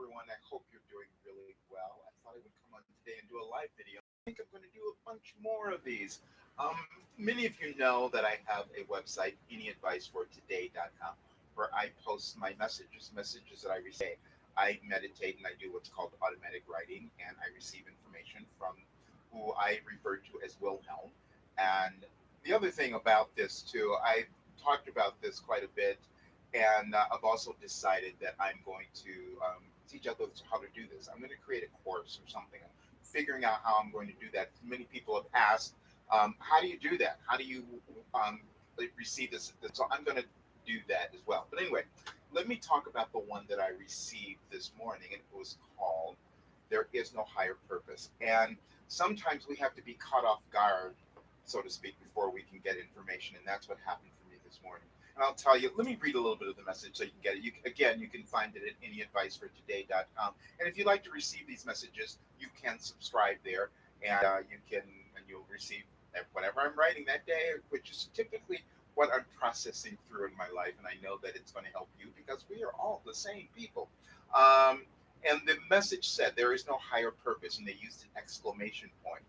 everyone. I hope you're doing really well. I thought I would come on today and do a live video. I think I'm going to do a bunch more of these. Many of you know that I have a website, anyadvicefortoday.com, where I post my messages that I receive. I meditate and I do what's called automatic writing, and I receive information from who I refer to as Wilhelm. And the other thing about this, too, I've talked about this quite a bit, and I've also decided that I'm going to teach others how to do this. I'm going to create a course or something. I'm figuring out how I'm going to do that. Many people have asked, how do you do that? How do you um, receive this? So I'm going to do that as well. But anyway, let me talk about the one that I received this morning, and it was called "There Is No Higher Purpose." And sometimes we have to be caught off guard, so to speak, before we can get information, and that's what happened for me this morning. And I'll tell you, let me read a little bit of the message so you can get it. Again, you can find it at anyadvicefortoday.com. And if you'd like to receive these messages, you can subscribe there, and you'll receive whatever I'm writing that day, which is typically what I'm processing through in my life. And I know that it's going to help you because we are all the same people. Um, and the message said there is no higher purpose, and they used an exclamation point.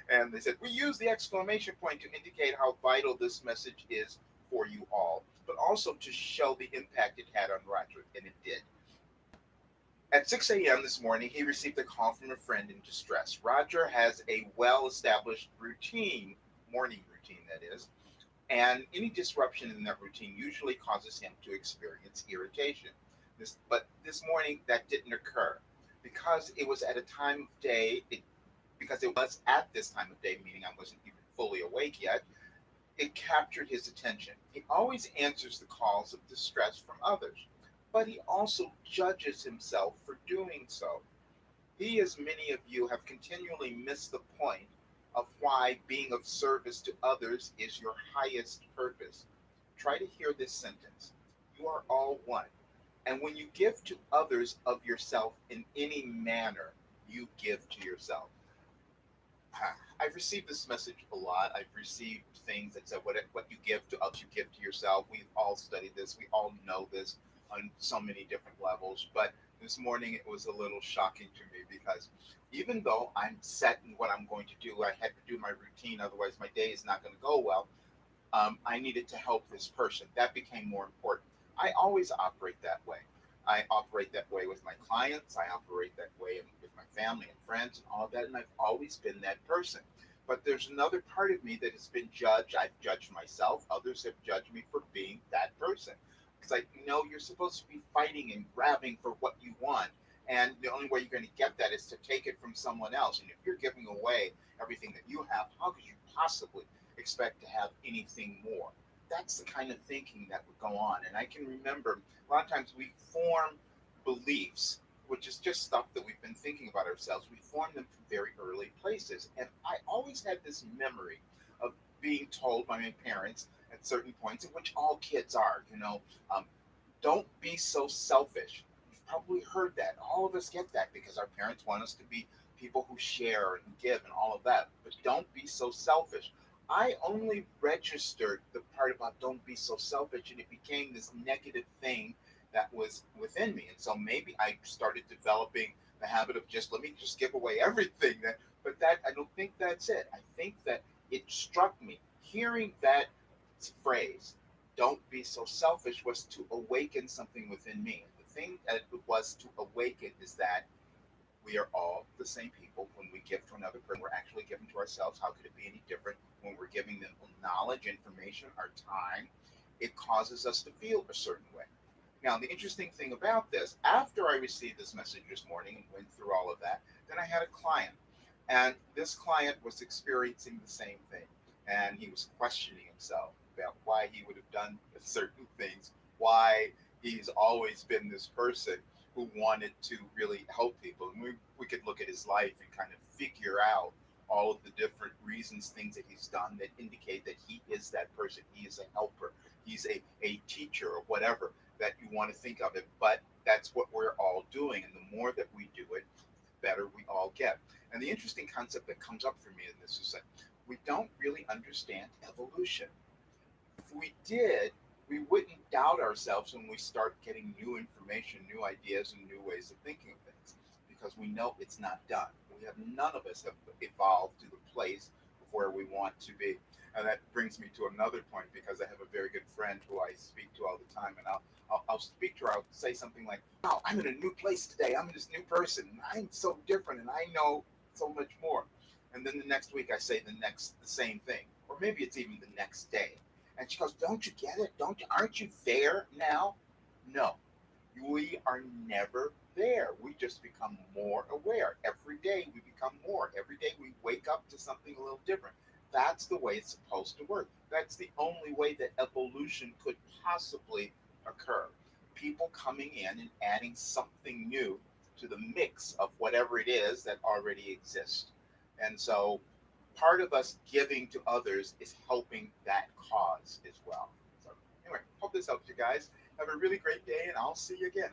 And they said we use the exclamation point to indicate how vital this message is for you all, but also to show the impact it had on Roger, and it did. At 6 a.m. this morning, he received a call from a friend in distress. Roger has a well established routine, morning routine that is, and any disruption in that routine usually causes him to experience irritation. But this morning, that didn't occur because it was at a time of day, because it was at this time of day, meaning I wasn't even fully awake yet. It captured his attention. He always answers the calls of distress from others, but he also judges himself for doing so. He, as many of you, have continually missed the point of why being of service to others is your highest purpose. Try to hear this sentence. You are all one. And when you give to others of yourself in any manner, you give to yourself. I've received this message a lot. I've received things that said, what you give to others, you give to yourself. We've all studied this. We all know this on so many different levels. But this morning, it was a little shocking to me because even though I'm set in what I'm going to do, I had to do my routine. Otherwise, my day is not going to go well. I needed to help this person. That became more important. I always operate that way. I operate that way with my clients. I operate that way with my family and friends and all of that. And I've always been that person. But there's another part of me that has been judged. I've judged myself. Others have judged me for being that person. Because I know you're supposed to be fighting and grabbing for what you want. And the only way you're going to get that is to take it from someone else. And if you're giving away everything that you have, how could you possibly expect to have anything more? That's the kind of thinking that would go on. And I can remember a lot of times we form beliefs, which is just stuff that we've been thinking about ourselves. We form them from very early places. And I always had this memory of being told by my parents at certain points, in which all kids are, um, don't be so selfish. You've probably heard that. All of us get that because our parents want us to be people who share and give and all of that. But don't be so selfish. I only registered the part about don't be so selfish, and it became this negative thing that was within me. And so maybe I started developing the habit of just let me just give away everything. But that I don't think that's it. I think that it struck me hearing that phrase, "Don't be so selfish," was to awaken something within me. And the thing that it was to awaken is that we are all the same people. When we give to another person, we're actually giving to ourselves. How could it be any different when we're giving them knowledge, information, our time? It causes us to feel a certain way. Now, the interesting thing about this, after I received this message this morning and went through all of that, then I had a client. And this client was experiencing the same thing. And he was questioning himself about why he would have done certain things, why he's always been this person who wanted to really help people. And we could look at his life and kind of figure out all of the different reasons, things that he's done that indicate that he is that person. He is a helper. He's a teacher or whatever that you want to think of it. But that's what we're all doing. And the more that we do it, the better we all get. And the interesting concept that comes up for me in this is that we don't really understand evolution. If we did, we wouldn't doubt ourselves when we start getting new information, new ideas, and new ways of thinking of things because we know it's not done. We have none of us have evolved to the place of where we want to be. And that brings me to another point because I have a very good friend who I speak to all the time, and I'll speak to her. I'll say something like, "Wow, I'm in a new place today. I'm this new person. I'm so different, and I know so much more." And then the next week, I say the same thing, or maybe it's even the next day. And she goes, "Don't you get it? Don't you? Aren't you there now?" No, we are never there. We just become more aware. Every day we become more. Every day we wake up to something a little different. That's the way it's supposed to work. That's the only way that evolution could possibly occur. People coming in and adding something new to the mix of whatever it is that already exists. And so part of us giving to others is helping that cause as well. So, anyway, hope this helps you guys. Have a really great day, and I'll see you again.